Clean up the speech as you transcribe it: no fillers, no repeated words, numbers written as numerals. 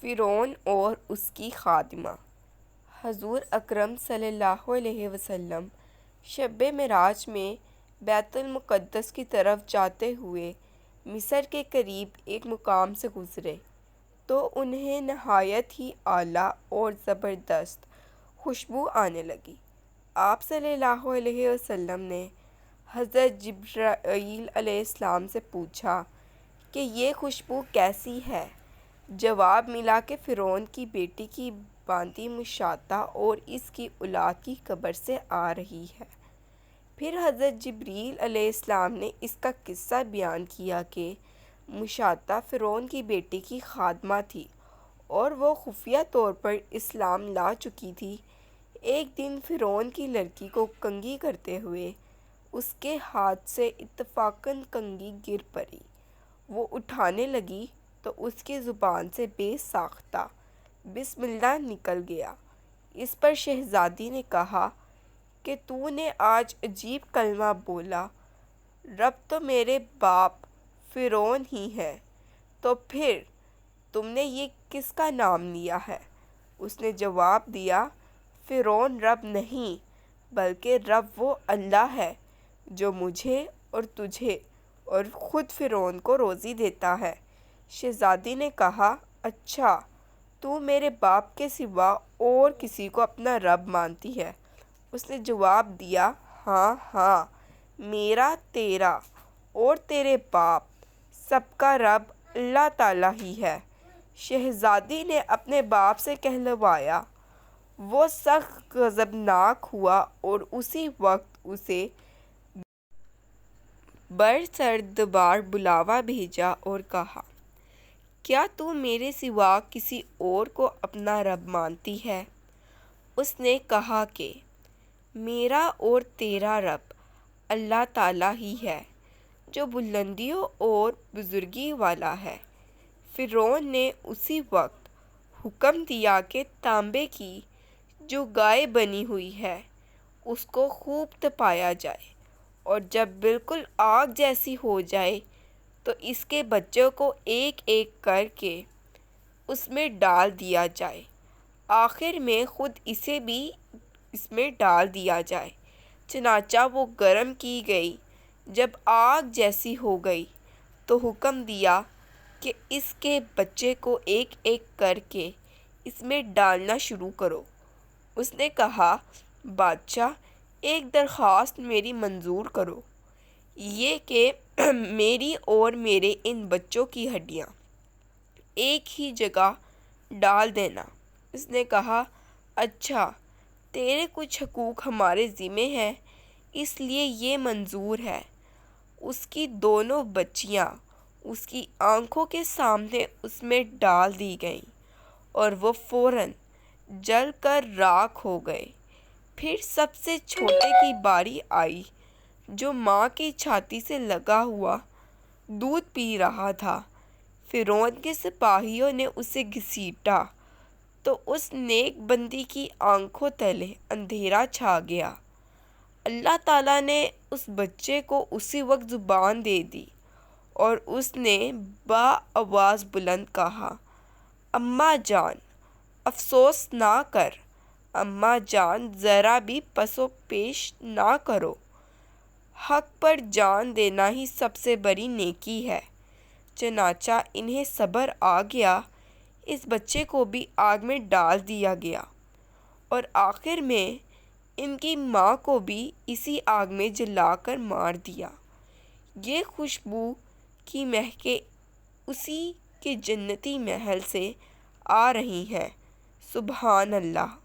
فرعون اور اس کی خادمہ۔ حضور اکرم صلی اللہ علیہ وسلم شب معراج میں بیت المقدس کی طرف جاتے ہوئے مصر کے قریب ایک مقام سے گزرے تو انہیں نہایت ہی اعلیٰ اور زبردست خوشبو آنے لگی۔ آپ صلی اللہ علیہ وسلم نے حضرت جبرائیل علیہ السلام سے پوچھا کہ یہ خوشبو کیسی ہے؟ جواب ملا کہ فرعون کی بیٹی کی بانتی مشاطہ اور اس کی اولاد کی قبر سے آ رہی ہے۔ پھر حضرت جبرائیل علیہ السلام نے اس کا قصہ بیان کیا کہ مشاطہ فرعون کی بیٹی کی خادمہ تھی اور وہ خفیہ طور پر اسلام لا چکی تھی۔ ایک دن فرعون کی لڑکی کو کنگھی کرتے ہوئے اس کے ہاتھ سے اتفاقاً کنگھی گر پڑی۔ وہ اٹھانے لگی تو اس کی زبان سے بے ساختہ بسم اللہ نکل گیا۔ اس پر شہزادی نے کہا کہ تو نے آج عجیب کلمہ بولا، رب تو میرے باپ فرعون ہی ہے، تو پھر تم نے یہ کس کا نام لیا ہے؟ اس نے جواب دیا، فرعون رب نہیں بلکہ رب وہ اللہ ہے جو مجھے اور تجھے اور خود فرعون کو روزی دیتا ہے۔ شہزادی نے کہا، اچھا تو میرے باپ کے سوا اور کسی کو اپنا رب مانتی ہے؟ اس نے جواب دیا، ہاں ہاں، میرا، تیرا اور تیرے باپ سب کا رب اللہ تعالیٰ ہی ہے۔ شہزادی نے اپنے باپ سے کہلوایا۔ وہ سخت غضبناک ہوا اور اسی وقت اسے برسردبار بلاوا بھیجا اور کہا، کیا تو میرے سوا کسی اور کو اپنا رب مانتی ہے؟ اس نے کہا کہ میرا اور تیرا رب اللہ تعالیٰ ہی ہے جو بلندیوں اور بزرگی والا ہے۔ فرعون نے اسی وقت حکم دیا کہ تانبے کی جو گائے بنی ہوئی ہے اس کو خوب تپایا جائے اور جب بالکل آگ جیسی ہو جائے تو اس کے بچوں کو ایک ایک کر کے اس میں ڈال دیا جائے، آخر میں خود اسے بھی اس میں ڈال دیا جائے۔ چنانچہ وہ گرم کی گئی۔ جب آگ جیسی ہو گئی تو حکم دیا کہ اس کے بچے کو ایک ایک کر کے اس میں ڈالنا شروع کرو۔ اس نے کہا، بادشاہ ایک درخواست میری منظور کرو، یہ کہ میری اور میرے ان بچوں کی ہڈیاں ایک ہی جگہ ڈال دینا۔ اس نے کہا، اچھا تیرے کچھ حقوق ہمارے ذمہ ہیں اس لیے یہ منظور ہے۔ اس کی دونوں بچیاں اس کی آنکھوں کے سامنے اس میں ڈال دی گئیں اور وہ فوراً جل کر راکھ ہو گئے۔ پھر سب سے چھوٹے کی باری آئی جو ماں کی چھاتی سے لگا ہوا دودھ پی رہا تھا۔ فرعون کے سپاہیوں نے اسے گھسیٹا تو اس نیک بندی کی آنکھوں تلے اندھیرا چھا گیا۔ اللہ تعالیٰ نے اس بچے کو اسی وقت زبان دے دی اور اس نے بآواز بلند کہا، اماں جان افسوس نہ کر، اماں جان ذرا بھی پس و پیش نہ کرو، حق پر جان دینا ہی سب سے بڑی نیکی ہے۔ چنانچہ انہیں صبر آ گیا، اس بچے کو بھی آگ میں ڈال دیا گیا اور آخر میں ان کی ماں کو بھی اسی آگ میں جلا کر مار دیا۔ یہ خوشبو کی مہکیں اسی کے جنتی محل سے آ رہی ہیں۔ سبحان اللہ۔